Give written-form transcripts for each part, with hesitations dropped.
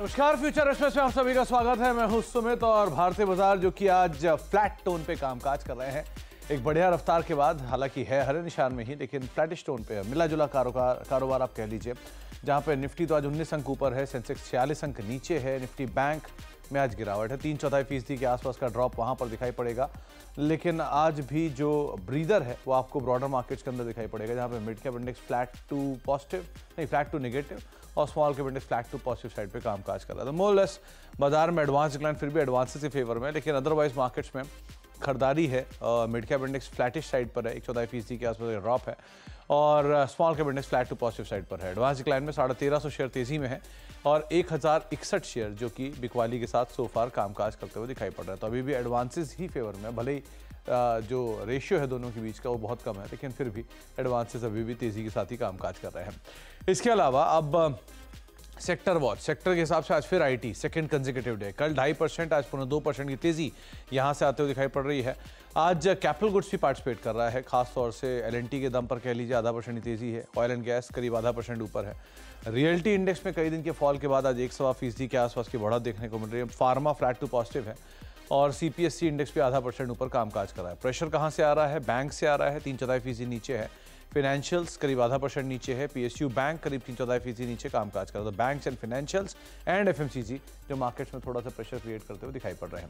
नमस्कार, future express में आप सभी का स्वागत है। मैं हूं सुमित और भारतीय बाजार जो कि आज फ्लैट टोन पे कामकाज कर रहे हैं एक बढ़िया रफ्तार के बाद। हालांकि है हरे निशान में ही, लेकिन फ्लैटिश टोन पे मिला जुला कारोबार आप कह लीजिए, जहां पे निफ्टी तो आज 19 अंक ऊपर है, सेंसेक्स 46 अंक नीचे है। निफ्टी बैंक में आज गिरावट है, 3/4% के आसपास का ड्रॉप वहां पर दिखाई पड़ेगा। लेकिन आज भी जो ब्रीदर है वो आपको ब्रॉडर मार्केट्स के अंदर दिखाई पड़ेगा, जहां पे mid cap index flat to negative और small cap index flat to positive side पे कामकाज कर रहा है। तो मोर लेस बाजार में एडवांस डिक्लाइन फिर भी एडवांसेस के फेवर में, लेकिन अदरवाइज मार्केट्स में खरीदारी है। Mid cap index flattish side पर है, 1/4% के आसपास ड्रॉप है और small cap index flat to positive side पर है। एडवांस डिक्लाइन में 1350 शेयर तेजी में है और 1061 शेयर जो कि बिकवाली के साथ सोफार कामकाज करते हुए दिखाई पड़ रहा है। तो अभी भी एडवांसेस ही फेवर में, भले ही जो रेशियो है दोनों के बीच का वो बहुत कम है, लेकिन फिर भी एडवांसेस अभी भी तेजी के साथ ही कामकाज कर रहे हैं। इसके अलावा अब सेक्टर वॉच, सेक्टर के हिसाब से आज फिर आईटी सेकंड कंसेक्यूटिव डे, कल 2.5%, आज पुनः 2% की तेजी यहां से आते हुए दिखाई पड़ रही है। आज कैपिटल गुड्स भी पार्टिसिपेट कर रहा है, खासतौर से एलएनटी के दम पर कह लीजिए 0.5% की तेजी है। ऑयल एंड गैस करीब 0.5% ऊपर है। रियल्टी इंडेक्स में कई दिन के फॉल के बाद आज 1.25% के आसपास की बढ़त देखने को मिल रही है। फार्मा फ्लैट टू पॉजिटिव है और सीपीएससी इंडेक्स भी 0.5% ऊपर कामकाज कर रहा है। प्रेशर कहां से आ रहा है? बैंक से आ रहा है, 3/4% नीचे है। फाइनेंशियल्स करीब 0.5% नीचे है। पीएसयू बैंक करीब 3/4% नीचे कामकाज कर रहा है। Banks and financials and FMCG जो मार्केट्स में थोड़ा सा प्रेशर क्रिएट करते हुए दिखाई पड़ रहे हैं।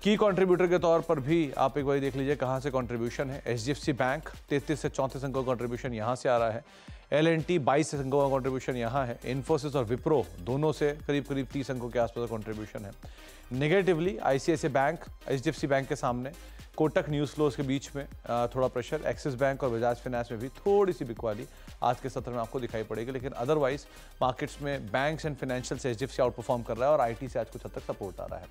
की कंट्रीब्यूटर के तौर पर भी आप एक बार देख लीजिए कहां से कंट्रीब्यूशन है। एचडीएफसी बैंक 33 से 34 अंकों का कंट्रीब्यूशन यहां से आ रहा है। एलएनटी 22 अंकों का कंट्रीब्यूशन यहाँ है। इन्फोसिस और विप्रो दोनों से करीब 30 अंकों के आसपास का कंट्रीब्यूशन है। Negatively ICICI bank, HDFC bank के सामने, कोटक न्यूज़ फ्लोज के बीच में थोड़ा प्रेशर, एक्सिस बैंक और बजाज फाइनेंस में भी थोड़ी सी बिकवाली आज के सत्र में आपको दिखाई पड़ेगी। लेकिन अदरवाइज मार्केट्स में बैंक्स एंड फाइनेंशियल से एचडीएफसी आउट परफॉर्म कर रहा है और आईटी से आज कुछ हद तक सपोर्ट आ रहा है।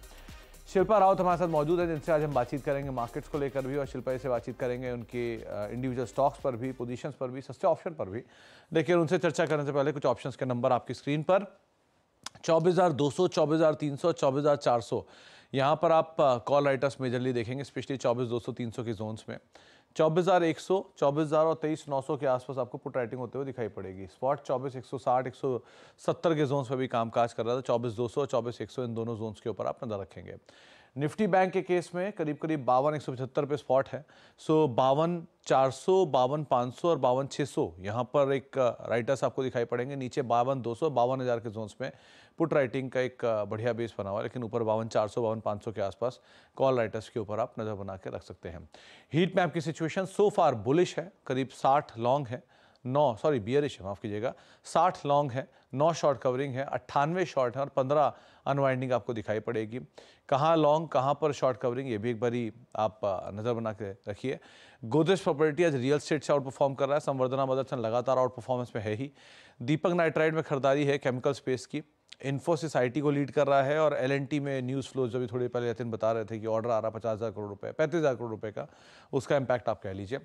शिल्पा रावत हमारे साथ मौजूद है, जिनसे आज हम बातचीत करेंगे मार्केट्स को लेकर भी, और शिल्पा से बातचीत करेंगे उनके इंडिविजुअल स्टॉक्स पर भी, पोजीशंस पर भी, सस्ते ऑप्शन पर भी। लेकिन उनसे चर्चा करने से पहले कुछ ऑप्शंस के नंबर आपकी स्क्रीन पर 24,200, 24,300, 24,400, यहाँ पर आप कॉल राइटर्स मेजरली देखेंगे, स्पेशली 24,200, 300 के जोन्स में। 24,100, 24,000 और 23,900 के आसपास आपको पुट राइटिंग होते हुए दिखाई पड़ेगी। स्पॉट 24,160, 170 के जोन्स पर भी कामकाज कर रहा था। 24,200 और 24,100 इन दोनों जोन्स के ऊपर आप नजर रखेंगे। निफ्टी बैंक के केस में करीब 52,175 पे स्पॉट है। सो 52,400, 52,500 और 52,600 यहाँ पर एक राइटर्स आपको दिखाई पड़ेंगे। नीचे 52,200, 52,000 के जोन्स में पुट राइटिंग का एक बढ़िया बेस बना हुआ है, लेकिन ऊपर 52,400, 52,500 के आसपास कॉल राइटर्स के ऊपर आप नज़र बना के रख सकते हैं। हीट मैप की सिचुएशन सो फार बुलिश है, करीब 60 लॉन्ग है, 9 सॉरी बियरिश है, माफ़ कीजिएगा, 60 लॉन्ग है, 9 शॉर्ट कवरिंग है, 98 शॉर्ट है और 15 अनवाइंडिंग आपको दिखाई पड़ेगी। कहाँ लॉन्ग कहाँ पर शॉर्ट कवरिंग, ये भी एक बारी आप नज़र बना के रखिए। गोदरेज प्रॉपर्टी आज रियल स्टेट से आउट परफॉर्म कर रहा है। संवर्धना मदरसन लगातार आउट परफॉर्मेंस में है ही। दीपक नाइट्राइट में खरीदारी है केमिकल स्पेस की। इन्फोसिस आईटी को लीड कर रहा है और एलएनटी में न्यूज़ फ्लोज जो भी थोड़ी पहले यतिन बता रहे थे कि ऑर्डर आ रहा 50,000 करोड़ रुपए, 35,000 करोड़ रुपए का, उसका इम्पैक्ट आप कह लीजिए।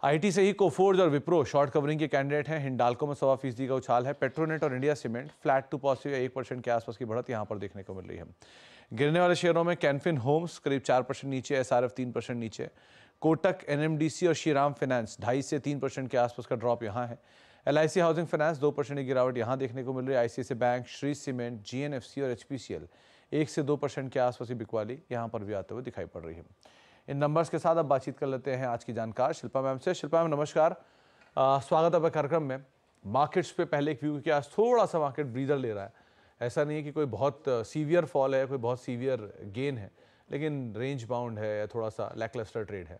आईटी से ही कोफोर्ज और विप्रो शॉर्ट कवरिंग के कैंडिडेट हैं। हिंडाल्को में 1.25% का उछाल है। पेट्रोनेट और India cement flat to positive 1% के आसपास की बढ़त यहाँ पर देखने को मिल रही है। गिरने वाले शेयरों में कैनफिन होम्स करीब 4% नीचे, एसआरएफ 3% नीचे, कोटक, एनएमडीसी और श्रीराम फाइनेंस 2.5 से 3% के आसपास का ड्रॉप यहाँ है। एलआईसी हाउसिंग फाइनेंस 2% की गिरावट यहाँ देखने को मिल रही है। ICICI bank, Shri cement, GNFC और एचपीसीएल 1 से 2% के आसपास की बिकवाली यहाँ पर भी आते हुए दिखाई पड़ रही है। इन नंबर्स के साथ अब बातचीत कर लेते हैं आज की जानकार शिल्पा मैम से। शिल्पा मैम नमस्कार, स्वागत है आपका कार्यक्रम में। मार्केट्स पे पहले एक व्यू कि आज थोड़ा सा मार्केट ब्रीदर ले रहा है। ऐसा नहीं है कि कोई बहुत सीवियर फॉल है, कोई बहुत सीवियर गेन है, लेकिन रेंज बाउंड है या थोड़ा सा लैकलस्टर ट्रेड है।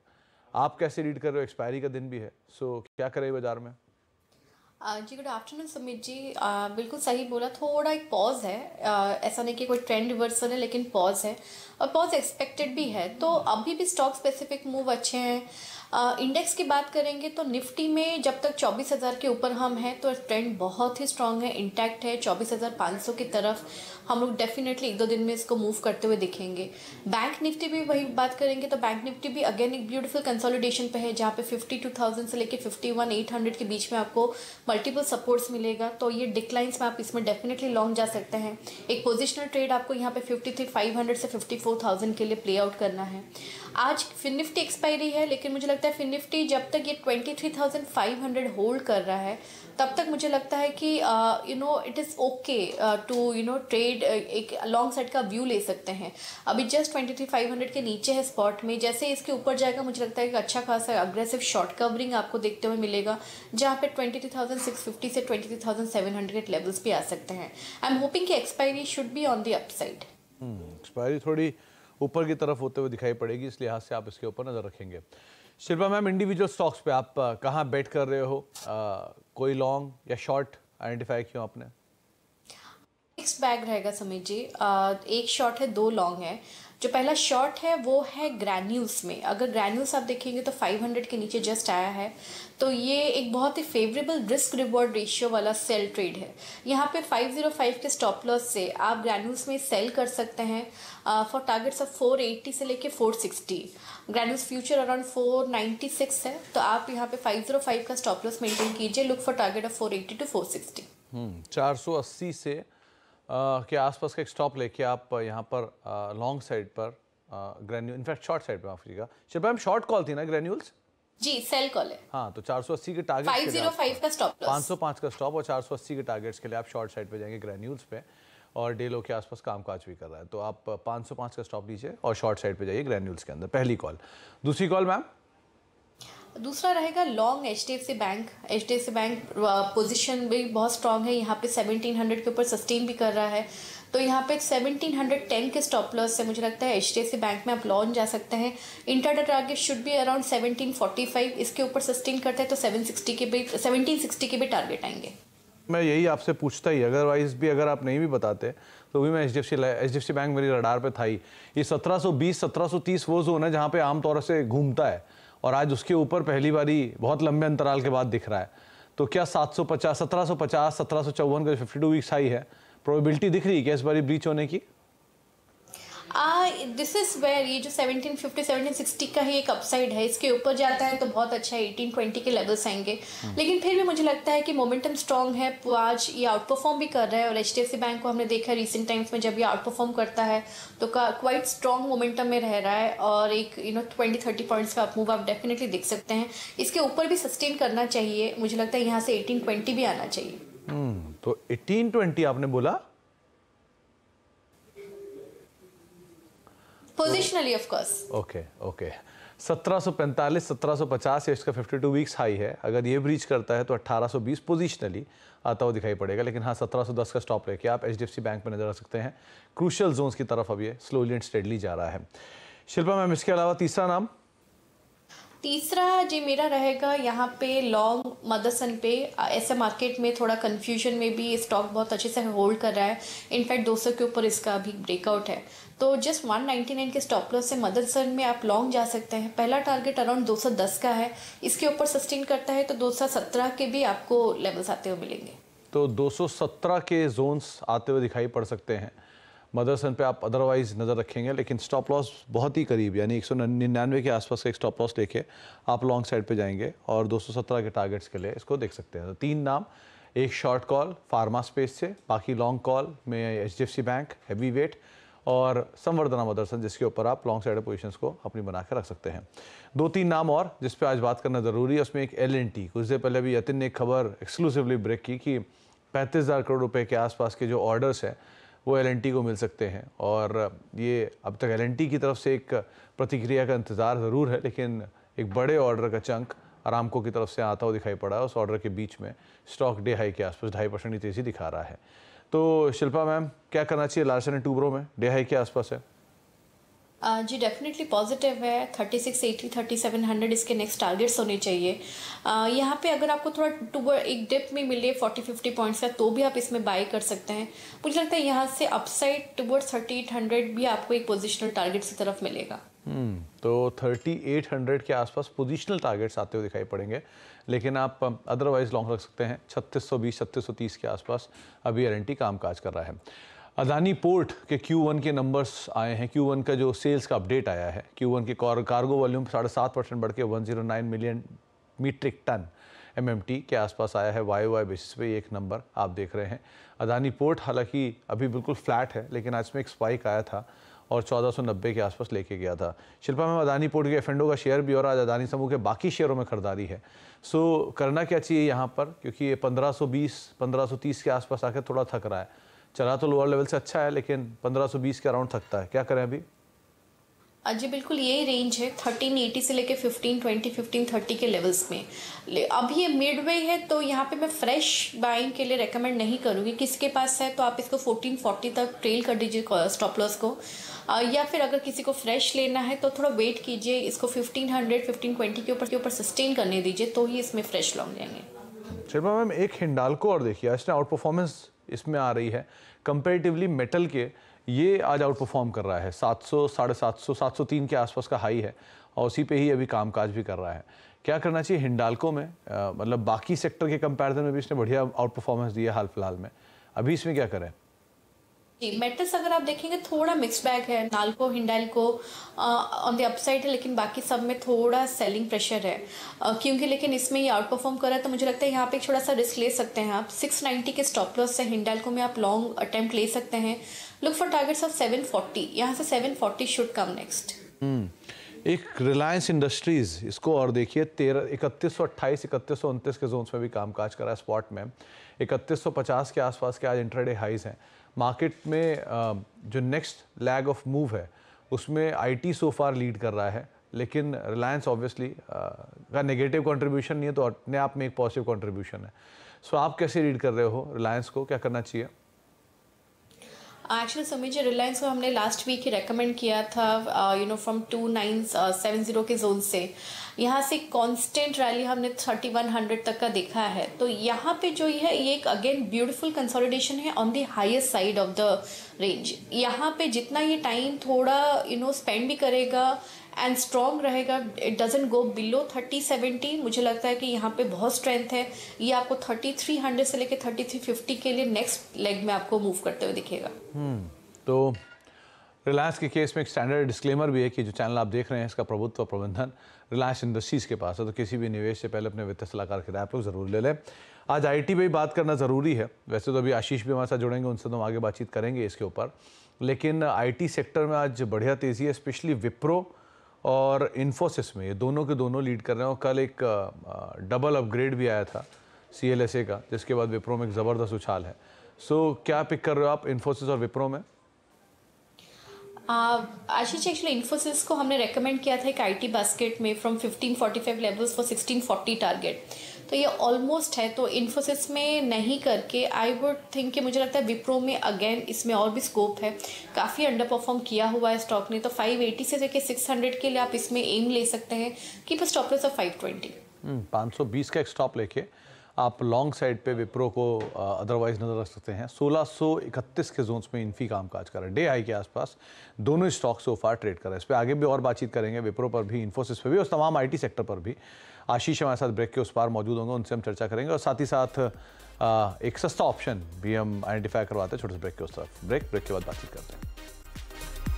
आप कैसे रीड कर रहे हो? एक्सपायरी का दिन भी है, सो क्या करें बाजार में? जी गुड आफ्टरनून सुमित जी। बिल्कुल सही बोला, थोड़ा एक पॉज है। ऐसा नहीं कि कोई ट्रेंड रिवर्सल है, लेकिन पॉज है और पॉज एक्सपेक्टेड भी है। तो अभी भी स्टॉक स्पेसिफिक मूव अच्छे हैं। इंडेक्स की बात करेंगे तो निफ्टी में जब तक 24,000 के ऊपर हम हैं तो ट्रेंड बहुत ही स्ट्रांग है, इंटैक्ट है। 24,500 की तरफ हम लोग डेफिनेटली 1-2 दिन में इसको मूव करते हुए दिखेंगे। बैंक निफ्टी भी वही बात करेंगे तो बैंक निफ्टी भी अगेन एक ब्यूटीफुल कंसोलिडेशन पे है, जहाँ पे 52,000 से लेके 51,800 के बीच में आपको मल्टीपल सपोर्ट्स मिलेगा। तो ये डिक्लाइंस में आप इसमें डेफिनेटली लॉन्ग जा सकते हैं। एक पोजिशनल ट्रेड आपको यहाँ पे 53,500 से 54,000 के लिए प्ले आउट करना है। आज निफ्टी एक्सपायरी है, लेकिन मुझे लगता लगता है निफ्टी जब तक ये 23,500 होल्ड कर रहा है तब तक मुझे लगता है कि it is okay to trade, एक लॉन्ग साइड का व्यू ले सकते हैं। अभी जस्ट 23,500 के नीचे है स्पॉट में, जैसे इसके ऊपर जाएगा मुझे लगता है कि अच्छा खासा अग्रेसिव शॉर्ट कवरिंग आपको देखते हुए मिलेगा, जहाँ पे 23,650 से 23,700 के लेवल्स भी आ सकते हैं। आई एम होपिंग कि expiry should be on the upside. Expiry थोड़ी ऊपर की तरफ होते हुए दिखाई पड़ेगी, इस लिहाज से आप इसके ऊपर नजर रखेंगे। शिल्पा मैम, इंडिविजुअल स्टॉक्स पे आप कहाँ बेट कर रहे हो? कोई लॉन्ग या शॉर्ट आइडेंटिफाई किया आपने? मिक्स बैग रहेगा समीर जी। एक शॉर्ट है, दो लॉन्ग है। जो पहला शॉर्ट है वो है ग्रैन्यूल्स में। अगर ग्रैन्यूल्स आप देखेंगे तो 500 के नीचे जस्ट आया है, तो ये एक बहुत ही फेवरेबल रिस्क रिवॉर्ड रेशियो वाला सेल ट्रेड है। यहाँ पे 505 के स्टॉप लॉस से आप ग्रैन्यूल्स में सेल कर सकते हैं फॉर टारगेट्स ऑफ 480 से लेके 460। ग्रैन्यूल्स फ्यूचर अराउंड 496 है, तो आप यहाँ पे 505 का स्टॉप लॉस मेंटेन कीजिए। Look for target of 480 to 460। 480 से के आसपास का एक स्टॉप लेके आप यहाँ पर लॉन्ग साइड पर ग्रैन्यूल, इनफैक्ट शॉर्ट साइड पे माफ कीजिएगा शिल्पा मैम, शॉर्ट कॉल थी ना ग्रैन्यूल्स? जी सेल कॉल है। हाँ, तो 480 के टारगेट 505 का स्टॉप लॉस, 505 का स्टॉप और 480 के टारगेट्स के लिए आप शॉर्ट साइड पे जाएंगे ग्रैन्यूल्स पे, और डे लो के आसपास कामकाज भी कर रहा है, तो आप 505 का स्टॉप लीजिए और शॉर्ट साइड पे जाइए ग्रैन्यूल्स के अंदर। पहली कॉल। दूसरी कॉल मैम? दूसरा रहेगा long HDFC bank. HDFC bank position भी बहुत स्ट्रांग है, यहाँ पे 1700 के ऊपर सस्टेन भी कर रहा है, तो यहाँ पे 1710 के स्टॉप लॉस से मुझे लगता है HDFC बैंक में आप लॉन्च जा सकते हैं। इंटरडे टारगेट शुड भी अराउंड 1745, इसके ऊपर सस्टेन करते हैं तो 1760 के भी टारगेट आएंगे। मैं यही आपसे पूछता ही, अदरवाइज भी अगर आप नहीं भी बताते तो भी मैं HDFC बैंक मेरी रडार पे था ही। ये 1720 1730 वो जोन है जहाँ पे आमतौर से घूमता है, और आज उसके ऊपर पहली बारी बहुत लंबे अंतराल के बाद दिख रहा है। तो क्या 750 1750 1754 का 52 वीक्स हाई है, प्रोबेबिलिटी दिख रही है क्या इस बारी ब्रीच होने की? दिस इज वेयर ये जो 1750 1760 का ही एक अपसाइड है, इसके ऊपर जाता है तो बहुत अच्छा है, 1820 के लेवल्स आएंगे। लेकिन फिर भी मुझे लगता है कि मोमेंटम स्ट्रांग है, आज ये आउट परफॉर्म भी कर रहा है, और HDFC बैंक को हमने देखा है रिसेंट टाइम्स में जब ये आउट परफॉर्म करता है तो क्वाइट स्ट्रांग मोमेंटम में रह रहा है, और एक 20-30 पॉइंट्स का अप मूव आप डेफिनेटली देख सकते हैं। इसके ऊपर भी सस्टेन करना चाहिए, मुझे लगता है यहाँ से 1820 भी आना चाहिए। तो 1820 आपने बोला? Positionally of course. ओके 1745 1750 इसका 52 वीक्स हाई है, अगर ये ब्रीच करता है तो 1820 पोजिशनली आता हुआ दिखाई पड़ेगा, लेकिन हाँ 1710 का स्टॉप लेके आप HDFC बैंक पर नजर रख सकते हैं। क्रूशियल जोन्स की तरफ अब ये स्लोली एंड स्टेडली जा रहा है। शिल्पा मैम, इसके अलावा तीसरा नाम? तीसरा जी मेरा रहेगा यहाँ पे लॉन्ग मदरसन पे। ऐसे मार्केट में थोड़ा कंफ्यूजन में भी स्टॉक बहुत अच्छे से होल्ड कर रहा है, इनफैक्ट 200 के ऊपर इसका अभी ब्रेकआउट है, तो जस्ट 199 के स्टॉप लॉस से मदरसन में आप लॉन्ग जा सकते हैं। पहला टारगेट अराउंड 210 का है, इसके ऊपर सस्टेन करता है तो 217 के भी आपको लेवल्स आते हुए मिलेंगे। तो 217 के जोन्स आते हुए दिखाई पड़ सकते हैं मदरसन पे, आप अदरवाइज नज़र रखेंगे, लेकिन स्टॉप लॉस बहुत ही करीब यानी 199 के आसपास का एक स्टॉप लॉस लेके आप लॉन्ग साइड पे जाएंगे और 217 के टारगेट्स के लिए इसको देख सकते हैं। तो तीन नाम, एक शॉर्ट कॉल फार्मा स्पेस से, बाकी लॉन्ग कॉल में HDFC बैंक, हैवी वेट और संवर्धना मदरसन, जिसके ऊपर आप लॉन्ग साइड पोजीशंस को अपनी बना के रख सकते हैं। दो तीन नाम और जिस पे आज बात करना ज़रूरी है, उसमें एक L&T। कुछ देर पहले भी यतिन ने एक खबर एक्सक्लूसिवली ब्रेक की कि 35,000 करोड़ रुपए के आसपास के जो ऑर्डर्स हैं वो L&T को मिल सकते हैं, और ये अब तक L&T की तरफ से एक प्रतिक्रिया का इंतज़ार ज़रूर है, लेकिन एक बड़े ऑर्डर का चंक अरामको की तरफ से आता हुआ दिखाई पड़ा है। उस ऑर्डर के बीच में स्टॉक डे हाई के आसपास 2.5% की तेज़ी दिखा रहा है। तो शिल्पा मैम, क्या करना चाहिए लार्सन एंड टूब्रो में? डे हाई के आसपास है जी डेफिनेटली पॉजिटिव है। 3680 3700 इसके नेक्स्ट टारगेट्स होने चाहिए। यहाँ पे अगर आपको थोड़ा एक डिप में मिले 40-50 पॉइंट्स का तो भी आप इसमें बाय कर सकते हैं। मुझे लगता है यहाँ से अपसाइड टुवर्ड्स 3800 भी आपको एक पोजिशनल टारगेट की तरफ मिलेगा। तो 3800 के आसपास पोजिशनल टारगेट्स आते हुए दिखाई पड़ेंगे, लेकिन आप अदरवाइज लॉन्ग रख सकते हैं 3620 3630 के आसपास। अभी L&T कामकाज कर रहा है। अदानी पोर्ट के Q1 के नंबर्स आए हैं। Q1 का जो सेल्स का अपडेट आया है, Q1 की कार्गो वॉल्यूम 7.5% बढ़ के 109 मिलियन मीट्रिक टन MMT के आसपास आया है। YOY बेसिस पे एक नंबर आप देख रहे हैं। अदानी पोर्ट हालांकि अभी बिल्कुल फ्लैट है, लेकिन आज में एक स्पाइक आया था और 1490 के आसपास लेके गया था। शिल्पा मैम, अदानी पोर्ट के एफ&ओ का शेयर भी और आज अदानी समूह के बाकी शेयरों में खरीदारी है। सो करना क्या चाहिए यहाँ पर, क्योंकि ये 1520 1530 के आसपास आकर थोड़ा थक रहा है। चला तो लोअर लेवल से अच्छा है, लेकिन 1520 के अराउंड थकता है। क्या करें अभी? जी बिल्कुल यही रेंज है 1380 से लेके 1520 1530 के लेवल्स में। अभी ये मिडवे है, तो यहाँ पे मैं फ्रेश बाइंग के लिए रेकमेंड नहीं करूँगी। किसी के पास है तो आप इसको 1440 तक ट्रेल कर दीजिए स्टॉप लॉस को, या फिर अगर किसी को फ्रेश लेना है तो थोड़ा वेट कीजिए, इसको 1500 1520 के ऊपर सस्टेन करने दीजिए, तो ही इसमें फ्रेश लॉन्ग लेंगे। शिल्पा मैम, एक हिंडाल्को और देखिए, इसने आउट परफॉर्मेंस इसमें आ रही है कंपेरेटिवली मेटल के। ये आज आउट परफॉर्म कर रहा है, 700 750 703 के आसपास का हाई है और उसी पे ही अभी कामकाज भी कर रहा है। क्या करना चाहिए हिंडाल्को में? मतलब बाकी सेक्टर के कंपैरिजन में भी इसने बढ़िया आउट परफॉर्मेंस दी है हाल फिलहाल में, अभी इसमें क्या करें? जी मेटल्स अगर आप देखेंगे थोड़ा मिक्स बैग है। NALCO Hindalco on the upside है, लेकिन बाकी सब में थोड़ा सेलिंग प्रेशर है, क्योंकि लेकिन इसमें ये आउट परफॉर्म कर रहा है, तो मुझे लगता है यहाँ पे एक छोटा सा रिस्क ले सकते हैं आप। 690 के स्टॉप लॉस से हिंडाल्को में आप लॉन्ग अटेम्प्ट ले सकते हैं। लुक फॉर टारगेट्स ऑफ 740, यहाँ से 740 शुड कम नेक्स्ट। एक रिलायंस इंडस्ट्रीज, इसको और देखिए 3128 3129 के जोन्स में भी कामकाज कर रहा है। स्पॉट में 3150 के आसपास के आज इंट्राडे हाइज हैं। मार्केट में जो नेक्स्ट लैग ऑफ मूव है उसमें आईटी सो फार लीड कर रहा है, लेकिन रिलायंस ऑब्वियसली का नेगेटिव कंट्रीब्यूशन नहीं है, तो अपने आप में एक पॉजिटिव कंट्रीब्यूशन है। सो आप कैसे रीड कर रहे हो रिलायंस को, क्या करना चाहिए? एक्चुअली समझिए रिलायंस को हमने लास्ट वीक ही रेकमेंड किया था, फ्रॉम 2970 के जोन से। यहाँ से कांस्टेंट रैली हमने 3100 तक का देखा है, तो यहाँ पे जो है ये एक अगेन ब्यूटीफुल कंसोलिडेशन है on the highest side of the range. यहाँ पे जितना ये टाइम थोड़ा स्पेंड भी करेगा एंड स्ट्रॉन्ग रहेगा, इट डजंट गो बिलो 3070। मुझे लगता है कि यहाँ पे बहुत स्ट्रेंथ है। ये आपको 3300 से लेके 3350 के लिए नेक्स्ट लेग में आपको मूव करते हुए दिखेगा। तो रिलायंस के केस में एक स्टैंडर्ड डिस्क्लेमर भी है कि जो चैनल आप देख रहे हैं इसका प्रभुत्व प्रबंधन रिलायंस इंडस्ट्रीज के पास है, तो किसी भी निवेश से पहले अपने वित्तीय सलाहकार की राय आप लोग जरूर ले लें। आज आईटी पे भी बात करना ज़रूरी है। वैसे तो अभी आशीष भी हमारे साथ जुड़ेंगे, उनसे तो हम आगे बातचीत करेंगे इसके ऊपर, लेकिन आईटी सेक्टर में आज बढ़िया तेज़ी है, स्पेशली विप्रो और इन्फोसिस में। ये दोनों के दोनों लीड कर रहे हैं और कल एक डबल अपग्रेड भी आया था CLSA का, जिसके बाद विप्रो में एक ज़बरदस्त उछाल है। सो क्या पिक कर रहे हो आप इन्फोसिस और विप्रो में? आशीष, एक्चुअली इन्फोसिस को हमने रेकमेंड किया था एक आईटी बास्केट में फ्रॉम 1545 लेवल्स फॉर 1640 टारगेट, तो ये ऑलमोस्ट है। तो इन्फोसिस में नहीं करके आई वुड थिंक कि मुझे लगता है विप्रो में अगेन इसमें और भी स्कोप है। काफ़ी अंडर परफॉर्म किया हुआ है स्टॉक ने, तो 580 से लेके 600 के लिए आप इसमें एम ले सकते हैं। Keep a stop loss of 520। 520 का एक स्टॉप लेके आप लॉन्ग साइड पे विप्रो को अदरवाइज नजर रख सकते हैं। 1631 के जोन्स में इन्फी कामकाज कर रहा है, डे हाई के आसपास दोनों स्टॉक सो फार ट्रेड कर रहे हैं। इस पर आगे भी और बातचीत करेंगे, विप्रो पर भी, इन्फोसिस पे भी और तमाम आईटी सेक्टर पर भी। आशीष हमारे साथ ब्रेक के उस पार मौजूद होंगे, उनसे हम चर्चा करेंगे और साथ ही साथ एक सस्ता ऑप्शन भी हम आइडेंटिफाई करवाते हैं छोटे से ब्रेक के उस तरफ। ब्रेक के बाद बातचीत करते हैं।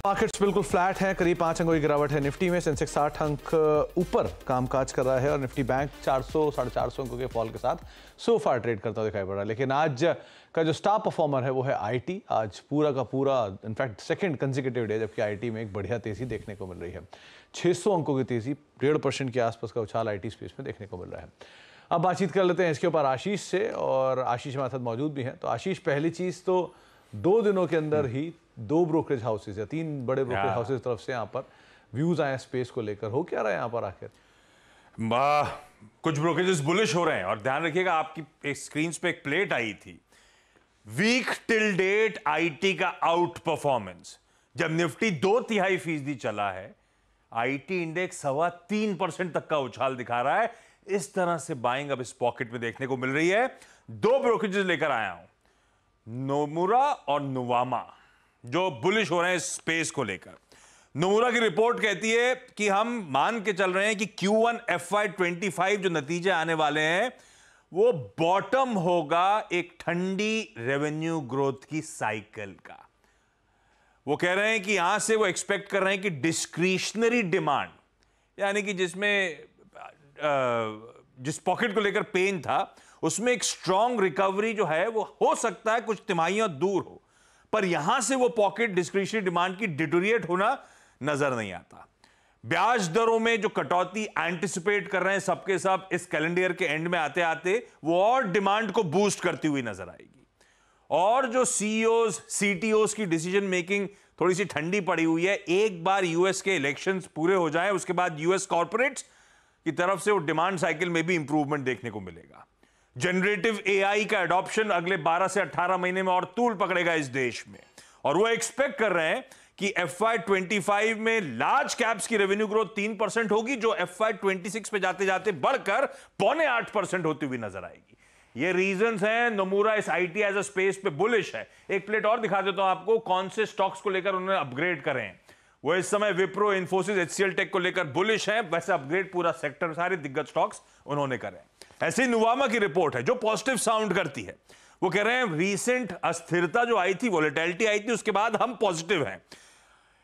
मार्केट्स बिल्कुल फ्लैट है, करीब 5 अंकों की गिरावट है। निफ्टी में सेंसेक्स 60 अंक ऊपर कामकाज कर रहा है और निफ्टी बैंक 400 450 अंकों के फॉल के साथ सो फार ट्रेड करता दिखाई पड़ रहा है। लेकिन आज का जो स्टार परफॉर्मर है वो है आईटी। आज पूरा का पूरा इनफैक्ट सेकंड कंसेक्यूटिव डे जबकि आईटी में एक बढ़िया तेजी देखने को मिल रही है। 600 अंकों की तेजी, 1.5% के आसपास का उछाल आईटी स्पेस में देखने को मिल रहा है। अब बातचीत कर लेते हैं इसके ऊपर आशीष से, और आशीष हमारे साथ मौजूद भी हैं। तो आशीष, पहली चीज तो 2 दिनों के अंदर ही 2 ब्रोकरेज हाउसेज या 3 बड़े ब्रोकरेज हाउसेज तरफ से यहाँ पर व्यूज आए स्पेस को लेकर। हो क्या रहा है यहाँ पर आखिर? कुछ ब्रोकरेजेस बुलिश हो रहे हैं, और ध्यान रखिएगा आपकी स्क्रीन पे एक प्लेट आई थी, वीक टिल डेट आईटी का आउट परफॉर्मेंस। जब निफ्टी 2/3% चला है, आईटी इंडेक्स 3.25% तक का उछाल दिखा रहा है। इस तरह से बाइंग अब इस पॉकेट में देखने को मिल रही है। 2 ब्रोकरेजेस लेकर आया हूं, नोमुरा और नुवामा, जो बुलिश हो रहे हैं स्पेस को लेकर। नोमुरा की रिपोर्ट कहती है कि हम मान के चल रहे हैं कि Q1 FY25 जो नतीजे आने वाले हैं वो बॉटम होगा एक ठंडी रेवेन्यू ग्रोथ की साइकिल का। वो कह रहे हैं कि यहां से वो एक्सपेक्ट कर रहे हैं कि डिस्क्रिशनरी डिमांड, यानी कि जिस पॉकेट को लेकर पेन था, उसमें एक स्ट्रॉन्ग रिकवरी जो है वो हो सकता है कुछ तिमाहियां दूर हो, पर यहां से वो पॉकेट डिस्क्रिशनरी डिमांड की डिटोरिएट होना नजर नहीं आता। ब्याज दरों में जो कटौती एंटिसिपेट कर रहे हैं सबके सब इस कैलेंडर ईयर के एंड में आते आते वो और डिमांड को बूस्ट करती हुई नजर आएगी। और जो सीईओज सीटीओज की डिसीजन मेकिंग थोड़ी सी ठंडी पड़ी हुई है, एक बार यूएस के इलेक्शंस पूरे हो जाएं उसके बाद यूएस कॉर्पोरेट्स की तरफ से वो डिमांड साइकिल में भी इंप्रूवमेंट देखने को मिलेगा। जनरेटिव एआई का एडॉप्शन अगले 12 से 18 महीने में और तूल पकड़ेगा इस देश में, और वो एक्सपेक्ट कर रहे हैं कि FY25 में लार्ज कैप्स की रेवेन्यू ग्रोथ 3% होगी, जो FY26 पे जाते जाते बढ़कर 7.25% होती हुई नजर आएगी। ये रीजंस हैं। नोमुरा इस आईटी एज अ स्पेस पे बुलिश है। एक प्लेट और दिखा देता हूं आपको कौन से स्टॉक्स को लेकर उन्होंने अपग्रेड करे हैं। वो इस समय विप्रो, इन्फोसिस, HCL टेक को लेकर बुलिश है। वैसे अपग्रेड पूरा सेक्टर, सारे दिग्गज स्टॉक्स उन्होंने करे हैं। ऐसे ही नुवामा की रिपोर्ट है जो पॉजिटिव साउंड करती है। वो कह रहे हैं रीसेंट अस्थिरता जो आई थी, वोलेटिलिटी आई थी, उसके बाद हम पॉजिटिव हैं।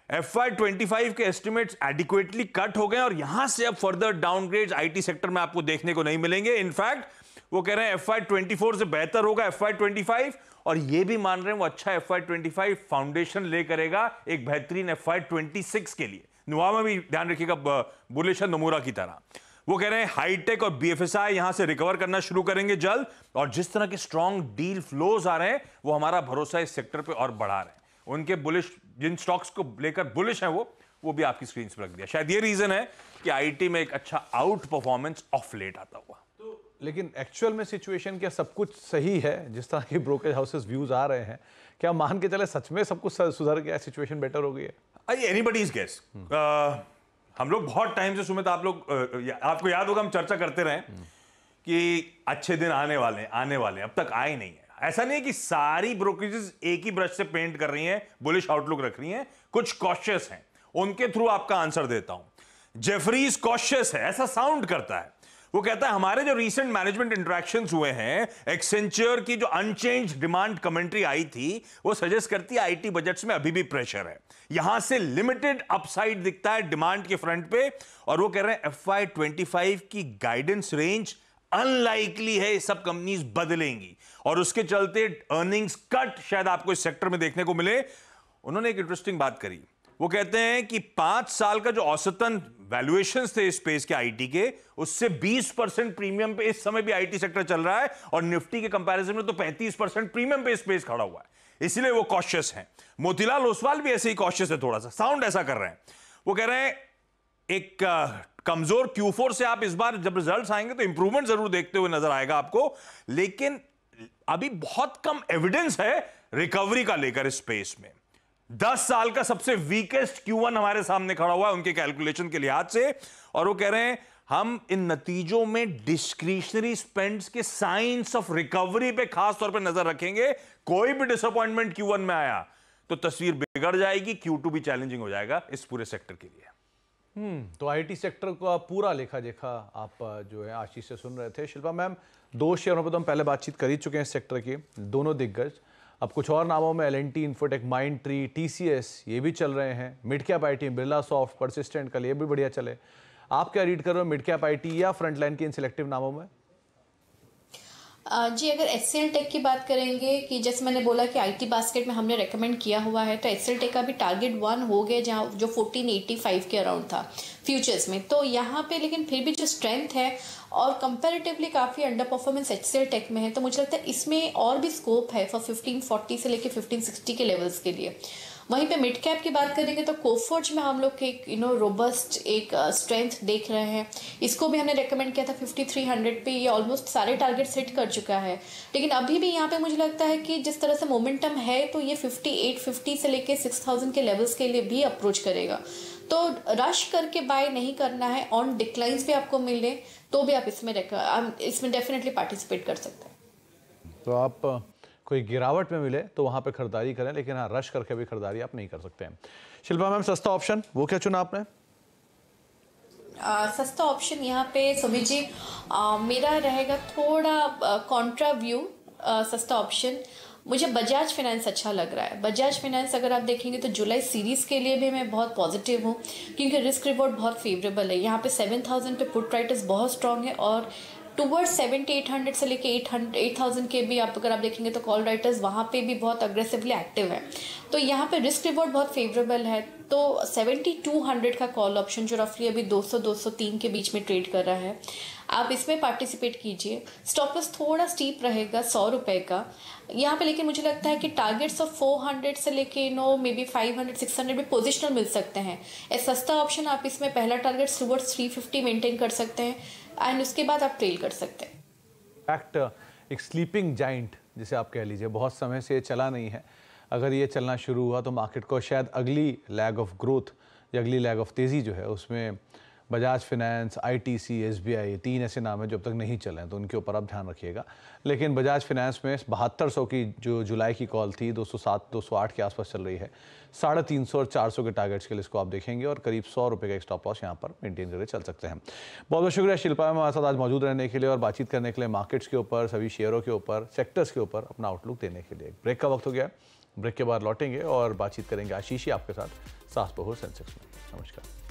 FY25 के एस्टिमेट्स एडिक्वेटली कट हो गए और यहां से अब फर्दर डाउनग्रेड्स आईटी सेक्टर में आपको देखने को नहीं मिलेंगे। इनफैक्ट वो कह रहे हैं FY24 से बेहतर होगा FY25, और ये भी मान रहे हैं वो अच्छा FY25 फाउंडेशन ले करेगा एक बेहतरीन FY26 के लिए। नुवामा भी ध्यान रखिएगा बुलिश है नोमुरा की तरह। वो कह रहे हैं हाईटेक और BFSI यहां से रिकवर करना शुरू करेंगे जल्द, और जिस तरह के स्ट्रॉन्ग डील फ्लोज आ रहे हैं वो हमारा भरोसा इस सेक्टर पे और बढ़ा रहे हैं। उनके बुलिश जिन स्टॉक्स को लेकर बुलिश हैं वो भी आपकी स्क्रीन पर रख दिया। शायद ये रीजन है कि आईटी में एक अच्छा आउट परफॉर्मेंस ऑफ लेट आता हुआ। लेकिन एक्चुअल में सिचुएशन क्या सब कुछ सही है जिस तरह की ब्रोकरेज हाउसेस व्यूज आ रहे हैं? क्या मान के चले सच में सब कुछ सुधर गया, सिचुएशन बेटर हो गई है? Anybody's guess. हम लोग बहुत टाइम से सुमित, आप लोग आपको याद होगा हम चर्चा करते रहे कि अच्छे दिन आने वाले हैं, अब तक आए नहीं है। ऐसा नहीं है कि सारी ब्रोकरेजेस एक ही ब्रश से पेंट कर रही हैं, बुलिश आउटलुक रख रही हैं, कुछ कॉशियस हैं। उनके थ्रू आपका आंसर देता हूं। जेफरीज कॉशियस है, ऐसा साउंड करता है। वो कहता है हमारे जो रीसेंट मैनेजमेंट इंटरेक्शंस हुए हैं, एक्सेंचर की जो अनचेंज डिमांड कमेंट्री आई थी वो सजेस्ट करती है आईटी बजट्स में अभी भी प्रेशर है। यहां से लिमिटेड अपसाइड दिखता है डिमांड के फ्रंट पे, और वो कह रहे हैं FY25 की गाइडेंस रेंज अनलाइकली है सब कंपनीज बदलेंगी, और उसके चलते अर्निंग्स कट शायद आपको इस सेक्टर में देखने को मिले। उन्होंने एक इंटरेस्टिंग बात करी। वो कहते हैं कि 5 साल का जो औसतन वैल्यूएशंस थे स्पेस के आईटी के, उससे 20% प्रीमियम पे इस समय भी आईटी सेक्टर चल रहा है, और निफ्टी के कंपैरिजन में तो 35% प्रीमियम पे स्पेस खड़ा हुआ है। इसलिए वो कॉशियस हैं। मोतीलाल ओसवाल भी ऐसे ही कॉशियस है, थोड़ा सा साउंड ऐसा कर रहे हैं। वो कह रहे हैं एक कमजोर Q4 से आप इस बार जब रिजल्ट्स आएंगे तो इंप्रूवमेंट जरूर देखते हुए नजर आएगा आपको, लेकिन अभी बहुत कम एविडेंस है रिकवरी का लेकर इस स्पेस में। 10 साल का सबसे वीकेस्ट Q1 हमारे सामने खड़ा हुआ है उनके कैलकुलेशन के लिहाज से, और वो कह रहे हैं हम इन नतीजों में डिस्क्रिशनरी स्पेंड्स के साइंस ऑफ रिकवरी पे खास तौर पे नजर रखेंगे। कोई भी डिसअपॉइंटमेंट Q1 में आया तो तस्वीर बिगड़ जाएगी, Q2 भी चैलेंजिंग हो जाएगा इस पूरे सेक्टर के लिए। तो आईटी सेक्टर का पूरा लेखा जोखा आप जो है आशीष से सुन रहे थे। शिल्पा मैम, 2 शेयरों पर तो हम पहले बातचीत कर ही चुके हैं इस सेक्टर की, दोनों दिग्गज। अब कुछ और नामों में L&T, इन्फोटेक, माइंडट्री, TCS ये भी चल रहे हैं। Mid cap IT, Birla soft, persistent, कल ये भी बढ़िया चले। आप क्या रीड कर रहे हो मिड कैप आईटी या फ्रंटलाइन के इन सिलेक्टिव नामों में? जी, अगर HCL टेक की बात करेंगे कि जैसे मैंने बोला कि आईटी बास्केट में हमने रेकमेंड किया हुआ है, तो HCL टेक का भी टारगेट 1 हो गया जहाँ जो 1485 के अराउंड था फ्यूचर्स में। तो यहाँ पे लेकिन फिर भी जो स्ट्रेंथ है और कंपैरेटिवली काफ़ी अंडर परफॉर्मेंस HCL टेक में है, तो मुझे लगता है इसमें और भी स्कोप है फॉर 1540 से लेकर 1560 के लेवल्स के लिए। वहीं पे मिड कैप की बात करेंगे तो कोफोर्ज में हम लोग एक रोबस्ट एक स्ट्रेंथ देख रहे हैं। इसको भी हमने रेकमेंड किया था 5300 पे, ये ऑलमोस्ट सारे टारगेट सेट कर चुका है। लेकिन अभी भी यहाँ पे मुझे लगता है कि जिस तरह से मोमेंटम है तो ये 5850 से लेके 6000 के लेवल्स के लिए भी अप्रोच करेगा। तो रश करके बाय नहीं करना है, ऑन डिक्लाइंस भी आपको मिले तो भी आप इसमें डेफिनेटली पार्टिसिपेट कर सकते हैं। तो आप कोई गिरावट में मिले तो वहां पे खरीदारी करें, लेकिन हाँ रश करके भी खरीदारी आप नहीं कर सकते हैं। शिल्पा मैम, सस्ता ऑप्शन वो क्या चुना आपने? सस्ता ऑप्शन यहाँ पे सुमित जी मेरा रहेगा थोड़ा कॉन्ट्रा व्यू। सस्ता ऑप्शन मुझे बजाज फाइनेंस अच्छा लग रहा है। बजाज फाइनेंस अगर आप देखेंगे तो जुलाई सीरीज के लिए भी मैं बहुत पॉजिटिव हूँ, क्योंकि रिस्क रिवॉर्ड बहुत फेवरेबल है। यहाँ पे 7000 पे पुट राइटर्स बहुत स्ट्रांग है और टूवर्ड्स 70-800 से लेके 8,000 के भी अगर आप देखेंगे तो कॉल राइटर्स वहाँ पे भी बहुत अग्रेसिवली एक्टिव है। तो यहाँ पे रिस्क रिवॉर्ड बहुत फेवरेबल है। तो 7200 का कॉल ऑप्शन जो रफली अभी 200-203 के बीच में ट्रेड कर रहा है, आप इसमें पार्टिसिपेट कीजिए। स्टॉप लॉस थोड़ा स्टीप रहेगा 100 रुपये का यहाँ पे, लेकिन मुझे लगता है कि टारगेट्स ऑफ 400 से लेके मे बी 500-600 भी पोजिशनल मिल सकते हैं। एक सस्ता ऑप्शन आप इसमें पहला टारगेट टुवर्ड्स 350 मेंटेन कर सकते हैं एंड उसके बाद आप ट्रेल कर सकते हैं। फैक्ट एक स्लीपिंग जाइंट जिसे आप कह लीजिए, बहुत समय से चला नहीं है। अगर ये चलना शुरू हुआ तो मार्केट को शायद अगली लैग ऑफ ग्रोथ या अगली लैग ऑफ तेज़ी जो है उसमें बजाज फाइनेंस, ITC, SBI 3 ऐसे नाम है जो अब तक नहीं चले हैं, तो उनके ऊपर आप ध्यान रखिएगा। लेकिन बजाज फाइनेंस में 7200 की जो जुलाई की कॉल थी 207-208 के आसपास चल रही है। 350 और 400 के टारगेट्स के लिए इसको आप देखेंगे और करीब 100 रुपये का एक स्टॉप लॉस यहाँ पर मेंटेन करके चल सकते हैं। बहुत बहुत शुक्रिया शिल्पा में हमारे साथ आज मौजूद रहने के लिए और बातचीत करने के लिए, मार्केट्स के ऊपर, सभी शेयरों के ऊपर, सेक्टर्स के ऊपर अपना आउटलुक देने के लिए। ब्रेक का वक्त हो गया, ब्रेक के बाद लौटेंगे और बातचीत करेंगे आशीष आपके साथ सास बहू सेंसेक्स में। नमस्कार।